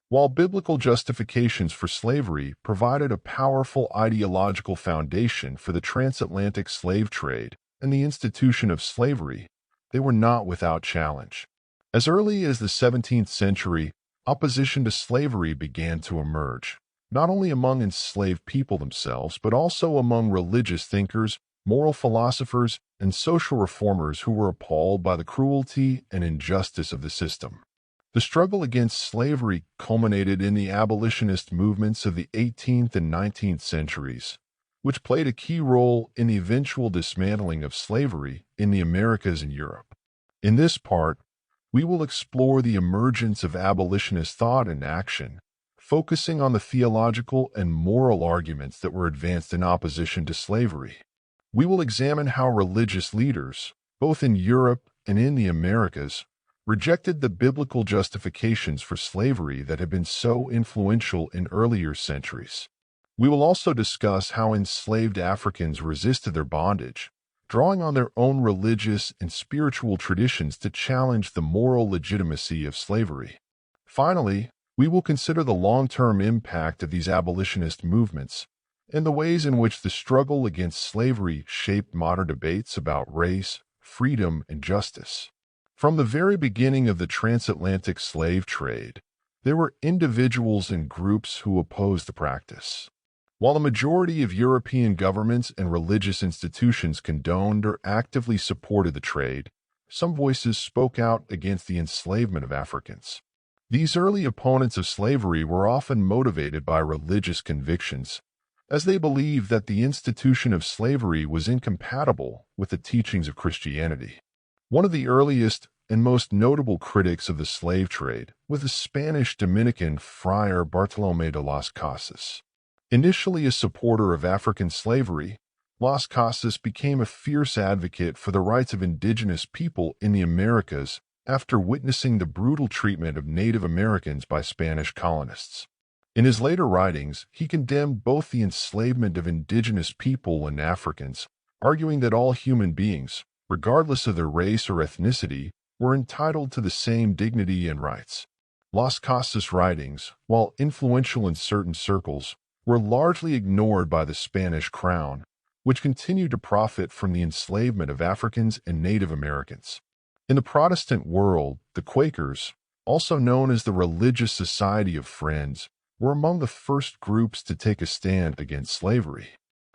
While biblical justifications for slavery provided a powerful ideological foundation for the transatlantic slave trade and the institution of slavery, they were not without challenge. As early as the 17th century, opposition to slavery began to emerge, not only among enslaved people themselves, but also among religious thinkers, moral philosophers, and social reformers who were appalled by the cruelty and injustice of the system. The struggle against slavery culminated in the abolitionist movements of the 18th and 19th centuries, which played a key role in the eventual dismantling of slavery in the Americas and Europe. In this part, we will explore the emergence of abolitionist thought and action, focusing on the theological and moral arguments that were advanced in opposition to slavery. We will examine how religious leaders, both in Europe and in the Americas, rejected the biblical justifications for slavery that had been so influential in earlier centuries. We will also discuss how enslaved Africans resisted their bondage, drawing on their own religious and spiritual traditions to challenge the moral legitimacy of slavery. Finally, we will consider the long-term impact of these abolitionist movements and the ways in which the struggle against slavery shaped modern debates about race, freedom, and justice. From the very beginning of the transatlantic slave trade, there were individuals and groups who opposed the practice. While the majority of European governments and religious institutions condoned or actively supported the trade, some voices spoke out against the enslavement of Africans. These early opponents of slavery were often motivated by religious convictions, as they believed that the institution of slavery was incompatible with the teachings of Christianity. One of the earliest and most notable critics of the slave trade was the Spanish Dominican friar Bartolomé de las Casas. Initially a supporter of African slavery, Las Casas became a fierce advocate for the rights of indigenous people in the Americas after witnessing the brutal treatment of Native Americans by Spanish colonists. In his later writings, he condemned both the enslavement of indigenous people and Africans, arguing that all human beings, regardless of their race or ethnicity, were entitled to the same dignity and rights. Las Casas' writings, while influential in certain circles, were largely ignored by the Spanish crown, which continued to profit from the enslavement of Africans and Native Americans. In the Protestant world, the Quakers, also known as the Religious Society of Friends, were among the first groups to take a stand against slavery.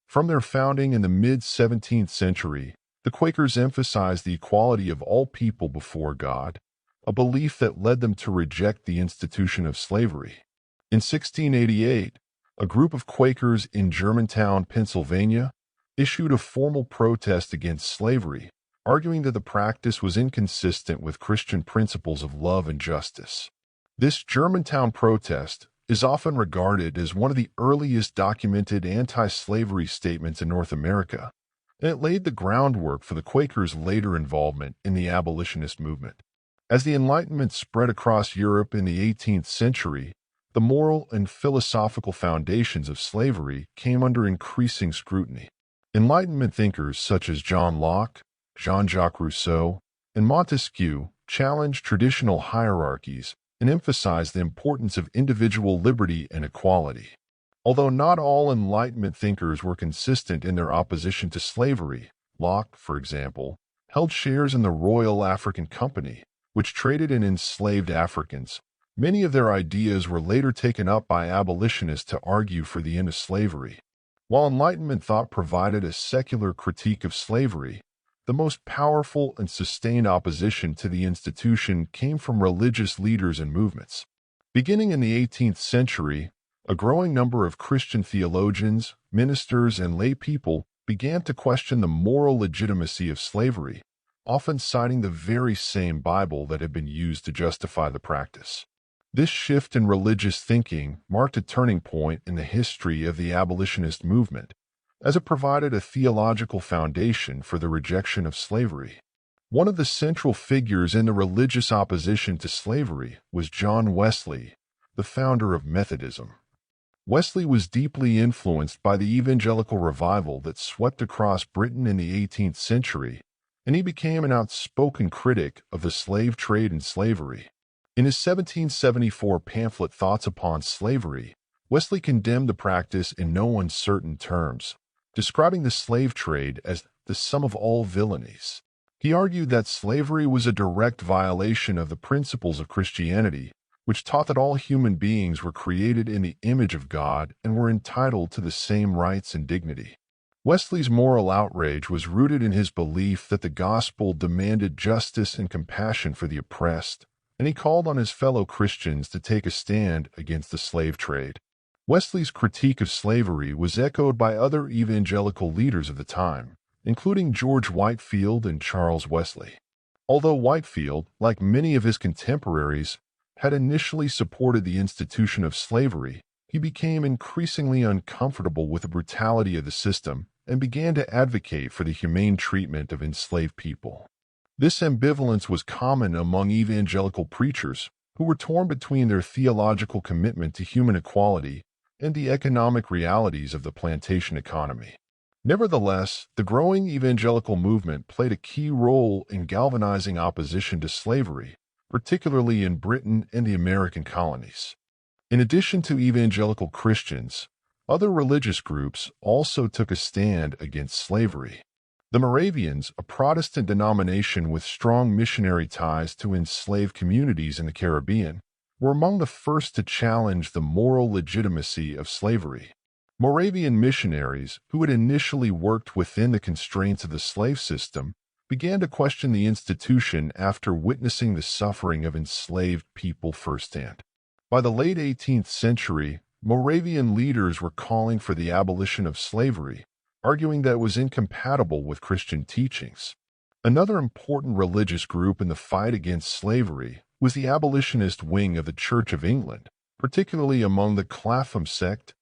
From their founding in the mid-17th century, the Quakers emphasized the equality of all people before God, a belief that led them to reject the institution of slavery. In 1688, a group of Quakers in Germantown, Pennsylvania, issued a formal protest against slavery, arguing that the practice was inconsistent with Christian principles of love and justice. This Germantown protest is often regarded as one of the earliest documented anti-slavery statements in North America, and it laid the groundwork for the Quakers' later involvement in the abolitionist movement. As the Enlightenment spread across Europe in the 18th century, the moral and philosophical foundations of slavery came under increasing scrutiny. Enlightenment thinkers such as John Locke, Jean-Jacques Rousseau, and Montesquieu challenged traditional hierarchies and emphasized the importance of individual liberty and equality. Although not all Enlightenment thinkers were consistent in their opposition to slavery, Locke, for example, held shares in the Royal African Company, which traded in enslaved Africans. Many of their ideas were later taken up by abolitionists to argue for the end of slavery. While Enlightenment thought provided a secular critique of slavery, the most powerful and sustained opposition to the institution came from religious leaders and movements. Beginning in the 18th century, a growing number of Christian theologians, ministers, and lay people began to question the moral legitimacy of slavery, often citing the very same Bible that had been used to justify the practice. This shift in religious thinking marked a turning point in the history of the abolitionist movement, as it provided a theological foundation for the rejection of slavery. One of the central figures in the religious opposition to slavery was John Wesley, the founder of Methodism. Wesley was deeply influenced by the evangelical revival that swept across Britain in the 18th century, and he became an outspoken critic of the slave trade and slavery. In his 1774 pamphlet Thoughts Upon Slavery, Wesley condemned the practice in no uncertain terms, describing the slave trade as the sum of all villainies. He argued that slavery was a direct violation of the principles of Christianity, which taught that all human beings were created in the image of God and were entitled to the same rights and dignity. Wesley's moral outrage was rooted in his belief that the gospel demanded justice and compassion for the oppressed, and he called on his fellow Christians to take a stand against the slave trade. Wesley's critique of slavery was echoed by other evangelical leaders of the time, including George Whitefield and Charles Wesley. Although Whitefield, like many of his contemporaries, had initially supported the institution of slavery, he became increasingly uncomfortable with the brutality of the system and began to advocate for the humane treatment of enslaved people. This ambivalence was common among evangelical preachers who were torn between their theological commitment to human equality and the economic realities of the plantation economy. Nevertheless, the growing evangelical movement played a key role in galvanizing opposition to slavery, particularly in Britain and the American colonies. In addition to evangelical Christians, other religious groups also took a stand against slavery. The Moravians, a Protestant denomination with strong missionary ties to enslaved communities in the Caribbean, were among the first to challenge the moral legitimacy of slavery. Moravian missionaries, who had initially worked within the constraints of the slave system, began to question the institution after witnessing the suffering of enslaved people firsthand. By the late 18th century, Moravian leaders were calling for the abolition of slavery, arguing that it was incompatible with Christian teachings. Another important religious group in the fight against slavery was the abolitionist wing of the Church of England, particularly among the Clapham sect,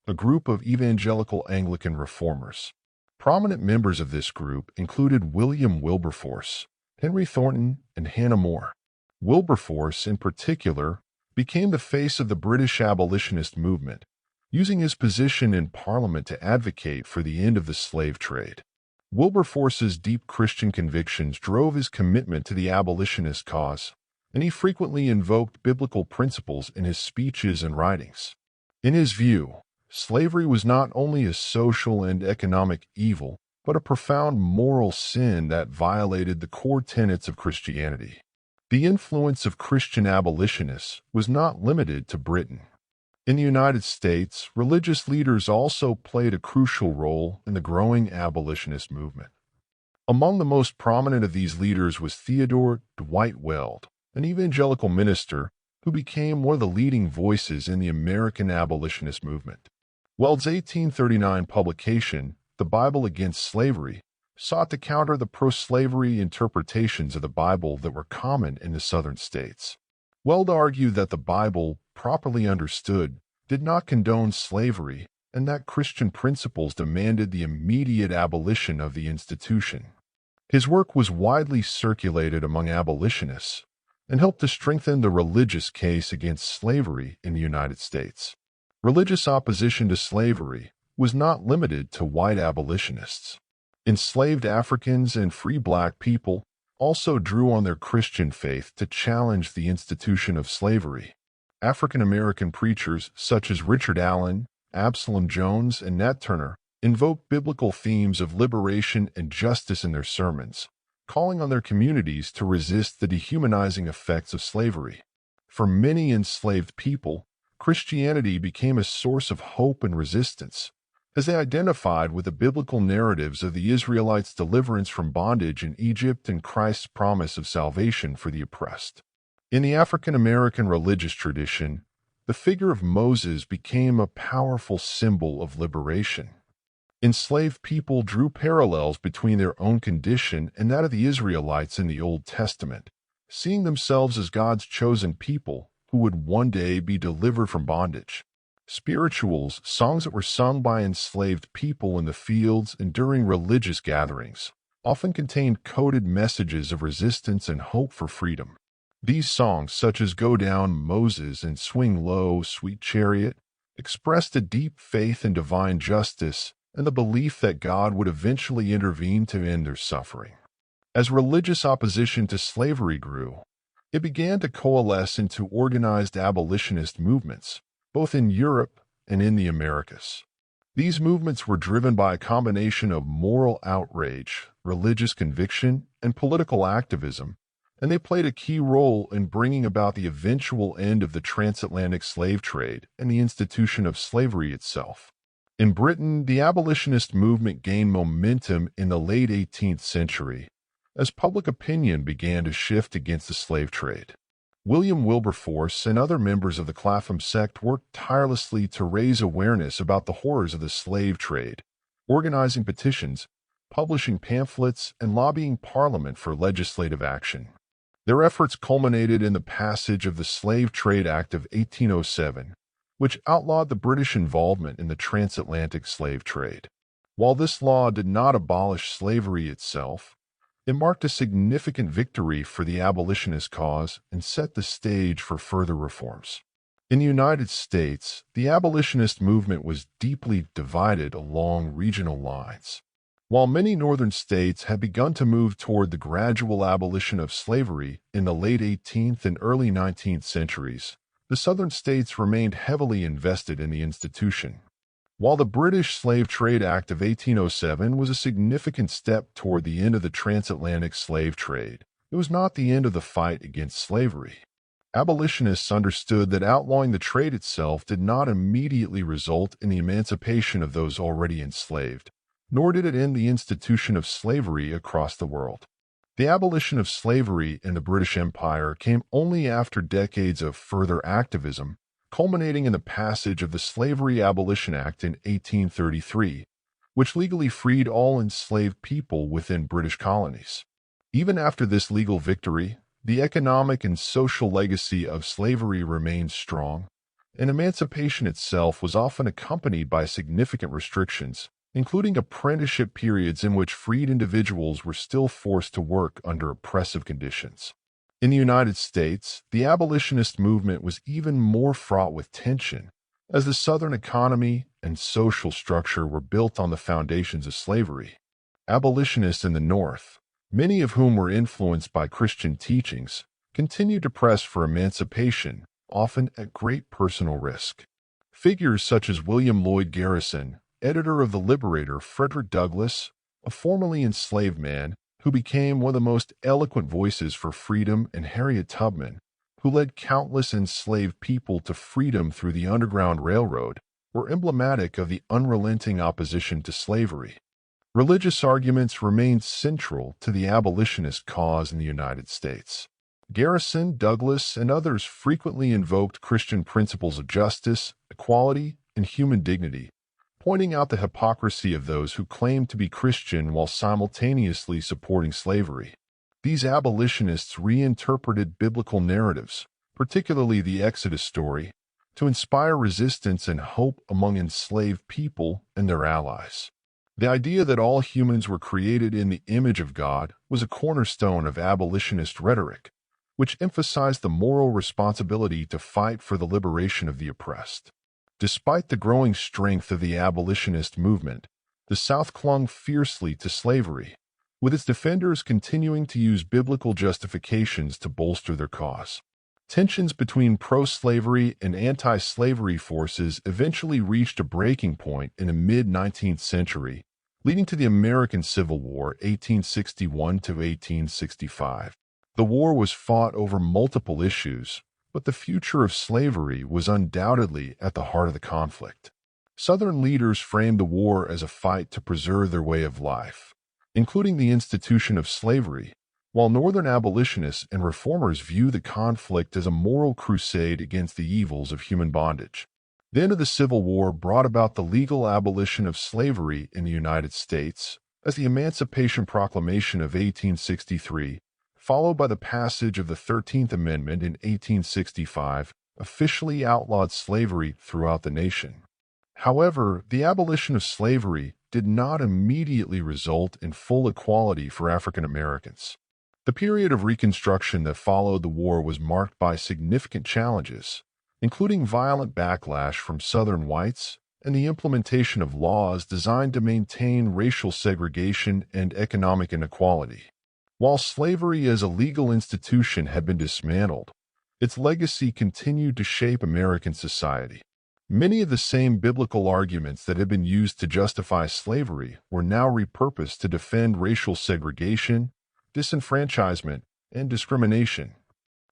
a group of evangelical Anglican reformers. Prominent members of this group included William Wilberforce, Henry Thornton, and Hannah More. Wilberforce, in particular, became the face of the British abolitionist movement, using his position in Parliament to advocate for the end of the slave trade. Wilberforce's deep Christian convictions drove his commitment to the abolitionist cause, and he frequently invoked biblical principles in his speeches and writings. In his view, slavery was not only a social and economic evil, but a profound moral sin that violated the core tenets of Christianity. The influence of Christian abolitionists was not limited to Britain. In the United States, religious leaders also played a crucial role in the growing abolitionist movement. Among the most prominent of these leaders was Theodore Dwight Weld, an evangelical minister who became one of the leading voices in the American abolitionist movement. Weld's 1839 publication, The Bible Against Slavery, sought to counter the pro-slavery interpretations of the Bible that were common in the southern states. Weld argued that the Bible, properly understood, did not condone slavery and that Christian principles demanded the immediate abolition of the institution. His work was widely circulated among abolitionists and helped to strengthen the religious case against slavery in the United States. Religious opposition to slavery was not limited to white abolitionists. Enslaved Africans and free black people also drew on their Christian faith to challenge the institution of slavery. African American preachers such as Richard Allen, Absalom Jones, and Nat Turner invoked biblical themes of liberation and justice in their sermons, calling on their communities to resist the dehumanizing effects of slavery. For many enslaved people, Christianity became a source of hope and resistance, as they identified with the biblical narratives of the Israelites' deliverance from bondage in Egypt and Christ's promise of salvation for the oppressed. In the African American religious tradition, the figure of Moses became a powerful symbol of liberation. Enslaved people drew parallels between their own condition and that of the Israelites in the Old Testament, seeing themselves as God's chosen people who would one day be delivered from bondage. Spirituals, songs that were sung by enslaved people in the fields and during religious gatherings, often contained coded messages of resistance and hope for freedom. These songs, such as Go Down, Moses, and Swing Low, Sweet Chariot, expressed a deep faith in divine justice and the belief that God would eventually intervene to end their suffering. As religious opposition to slavery grew, It began to coalesce into organized abolitionist movements, both in Europe and in the Americas. These movements were driven by a combination of moral outrage, religious conviction, and political activism, and they played a key role in bringing about the eventual end of the transatlantic slave trade and the institution of slavery itself. In Britain, the abolitionist movement gained momentum in the late 18th century as public opinion began to shift against the slave trade. William Wilberforce and other members of the Clapham sect worked tirelessly to raise awareness about the horrors of the slave trade, organizing petitions, publishing pamphlets, and lobbying Parliament for legislative action. Their efforts culminated in the passage of the Slave Trade Act of 1807, which outlawed the British involvement in the transatlantic slave trade. While this law did not abolish slavery itself, it marked a significant victory for the abolitionist cause and set the stage for further reforms. In the United States, the abolitionist movement was deeply divided along regional lines. While many northern states had begun to move toward the gradual abolition of slavery in the late 18th and early 19th centuries, the southern states remained heavily invested in the institution. While the British Slave Trade Act of 1807 was a significant step toward the end of the transatlantic slave trade, it was not the end of the fight against slavery. Abolitionists understood that outlawing the trade itself did not immediately result in the emancipation of those already enslaved, nor did it end the institution of slavery across the world. The abolition of slavery in the British Empire came only after decades of further activism, culminating in the passage of the Slavery Abolition Act in 1833, which legally freed all enslaved people within British colonies. Even after this legal victory, the economic and social legacy of slavery remained strong, and emancipation itself was often accompanied by significant restrictions, including apprenticeship periods in which freed individuals were still forced to work under oppressive conditions. In the United States, the abolitionist movement was even more fraught with tension, as the Southern economy and social structure were built on the foundations of slavery. Abolitionists in the North, many of whom were influenced by Christian teachings, continued to press for emancipation, often at great personal risk. Figures such as William Lloyd Garrison, editor of the Liberator, Frederick Douglass, a formerly enslaved man, who became one of the most eloquent voices for freedom, and Harriet Tubman, who led countless enslaved people to freedom through the Underground Railroad, were emblematic of the unrelenting opposition to slavery. Religious arguments remained central to the abolitionist cause in the United States. Garrison, Douglass, and others frequently invoked Christian principles of justice, equality, and human dignity, pointing out the hypocrisy of those who claimed to be Christian while simultaneously supporting slavery. These abolitionists reinterpreted biblical narratives, particularly the Exodus story, to inspire resistance and hope among enslaved people and their allies. The idea that all humans were created in the image of God was a cornerstone of abolitionist rhetoric, which emphasized the moral responsibility to fight for the liberation of the oppressed. Despite the growing strength of the abolitionist movement, the South clung fiercely to slavery, with its defenders continuing to use biblical justifications to bolster their cause. Tensions between pro-slavery and anti-slavery forces eventually reached a breaking point in the mid-19th century, leading to the American Civil War, 1861 to 1865. The war was fought over multiple issues, but the future of slavery was undoubtedly at the heart of the conflict. Southern leaders framed the war as a fight to preserve their way of life, including the institution of slavery, while Northern abolitionists and reformers viewed the conflict as a moral crusade against the evils of human bondage. The end of the Civil War brought about the legal abolition of slavery in the United States, as the Emancipation Proclamation of 1863, followed by the passage of the 13th Amendment in 1865, officially outlawed slavery throughout the nation. However, the abolition of slavery did not immediately result in full equality for African Americans. The period of Reconstruction that followed the war was marked by significant challenges, including violent backlash from Southern whites and the implementation of laws designed to maintain racial segregation and economic inequality. While slavery as a legal institution had been dismantled, its legacy continued to shape American society. Many of the same biblical arguments that had been used to justify slavery were now repurposed to defend racial segregation, disenfranchisement, and discrimination.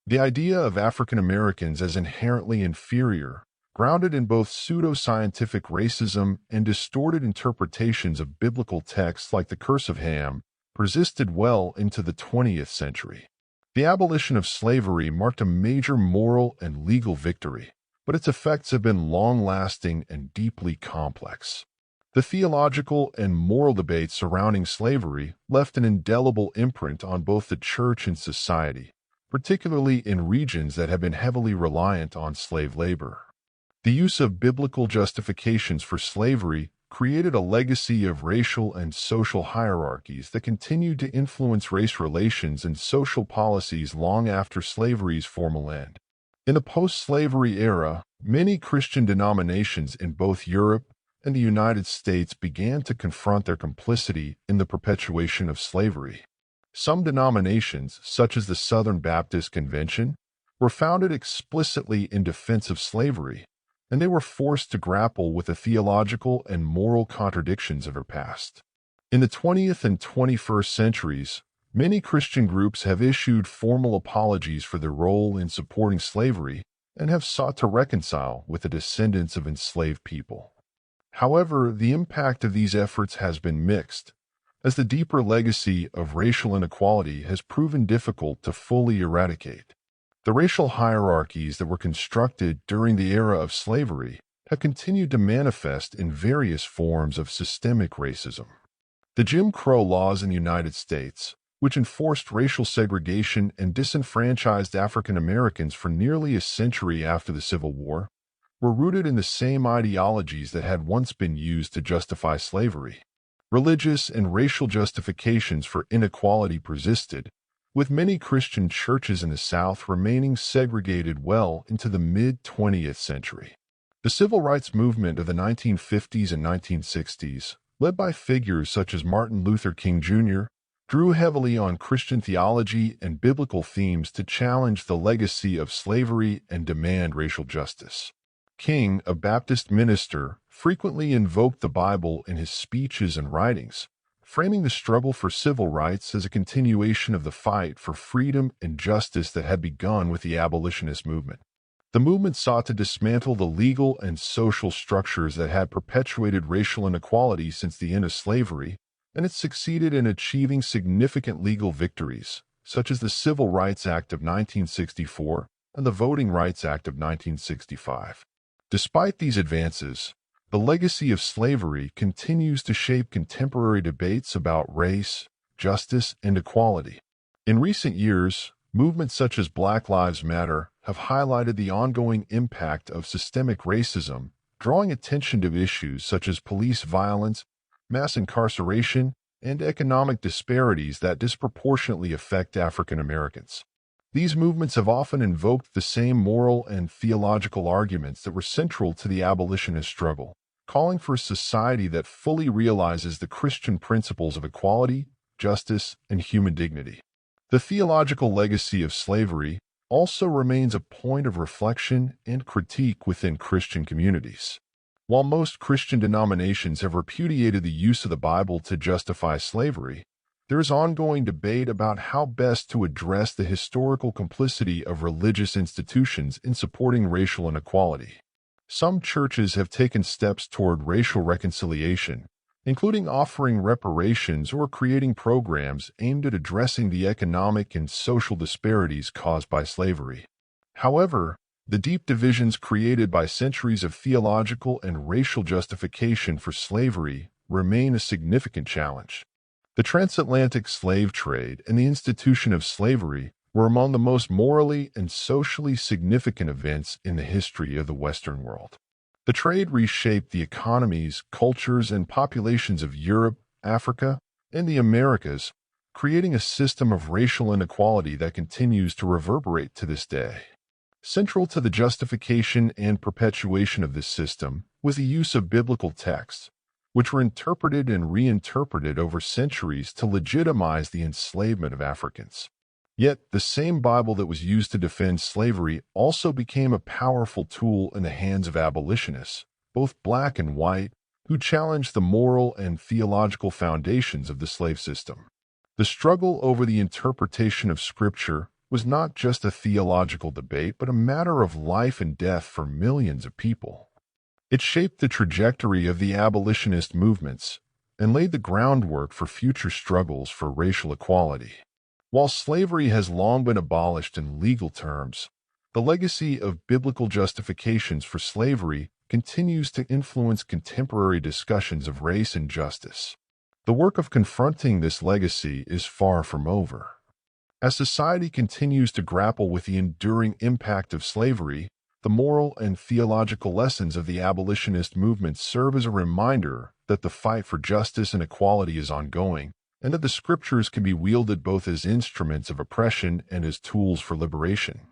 The idea of African Americans as inherently inferior, grounded in both pseudo-scientific racism and distorted interpretations of biblical texts like the Curse of Ham, persisted well into the 20th century. The abolition of slavery marked a major moral and legal victory, but its effects have been long-lasting and deeply complex. The theological and moral debates surrounding slavery left an indelible imprint on both the church and society, particularly in regions that have been heavily reliant on slave labor. The use of biblical justifications for slavery created a legacy of racial and social hierarchies that continued to influence race relations and social policies long after slavery's formal end. In the post-slavery era, many Christian denominations in both Europe and the United States began to confront their complicity in the perpetuation of slavery. Some denominations, such as the Southern Baptist Convention, were founded explicitly in defense of slavery, and they were forced to grapple with the theological and moral contradictions of their past. In the 20th and 21st centuries, many Christian groups have issued formal apologies for their role in supporting slavery and have sought to reconcile with the descendants of enslaved people. However, the impact of these efforts has been mixed, as the deeper legacy of racial inequality has proven difficult to fully eradicate. The racial hierarchies that were constructed during the era of slavery have continued to manifest in various forms of systemic racism. The Jim Crow laws in the United States, which enforced racial segregation and disenfranchised African Americans for nearly a century after the Civil War, were rooted in the same ideologies that had once been used to justify slavery. Religious and racial justifications for inequality persisted, with many Christian churches in the South remaining segregated well into the mid-20th century. The civil rights movement of the 1950s and 1960s, led by figures such as Martin Luther King Jr., drew heavily on Christian theology and biblical themes to challenge the legacy of slavery and demand racial justice. King, a Baptist minister, frequently invoked the Bible in his speeches and writings, framing the struggle for civil rights as a continuation of the fight for freedom and justice that had begun with the abolitionist movement. The movement sought to dismantle the legal and social structures that had perpetuated racial inequality since the end of slavery, and it succeeded in achieving significant legal victories, such as the Civil Rights Act of 1964 and the Voting Rights Act of 1965. Despite these advances, the legacy of slavery continues to shape contemporary debates about race, justice, and equality. In recent years, movements such as Black Lives Matter have highlighted the ongoing impact of systemic racism, drawing attention to issues such as police violence, mass incarceration, and economic disparities that disproportionately affect African Americans. These movements have often invoked the same moral and theological arguments that were central to the abolitionist struggle, calling for a society that fully realizes the Christian principles of equality, justice, and human dignity. The theological legacy of slavery also remains a point of reflection and critique within Christian communities. While most Christian denominations have repudiated the use of the Bible to justify slavery, there is ongoing debate about how best to address the historical complicity of religious institutions in supporting racial inequality. Some churches have taken steps toward racial reconciliation, including offering reparations or creating programs aimed at addressing the economic and social disparities caused by slavery. However, the deep divisions created by centuries of theological and racial justification for slavery remain a significant challenge. The transatlantic slave trade and the institution of slavery were among the most morally and socially significant events in the history of the Western world. The trade reshaped the economies, cultures, and populations of Europe, Africa, and the Americas, creating a system of racial inequality that continues to reverberate to this day. Central to the justification and perpetuation of this system was the use of biblical texts, which were interpreted and reinterpreted over centuries to legitimize the enslavement of Africans. Yet, the same Bible that was used to defend slavery also became a powerful tool in the hands of abolitionists, both black and white, who challenged the moral and theological foundations of the slave system. The struggle over the interpretation of Scripture was not just a theological debate, but a matter of life and death for millions of people. It shaped the trajectory of the abolitionist movements and laid the groundwork for future struggles for racial equality. While slavery has long been abolished in legal terms, the legacy of biblical justifications for slavery continues to influence contemporary discussions of race and justice. The work of confronting this legacy is far from over. As society continues to grapple with the enduring impact of slavery, the moral and theological lessons of the abolitionist movement serve as a reminder that the fight for justice and equality is ongoing, and that the Scriptures can be wielded both as instruments of oppression and as tools for liberation.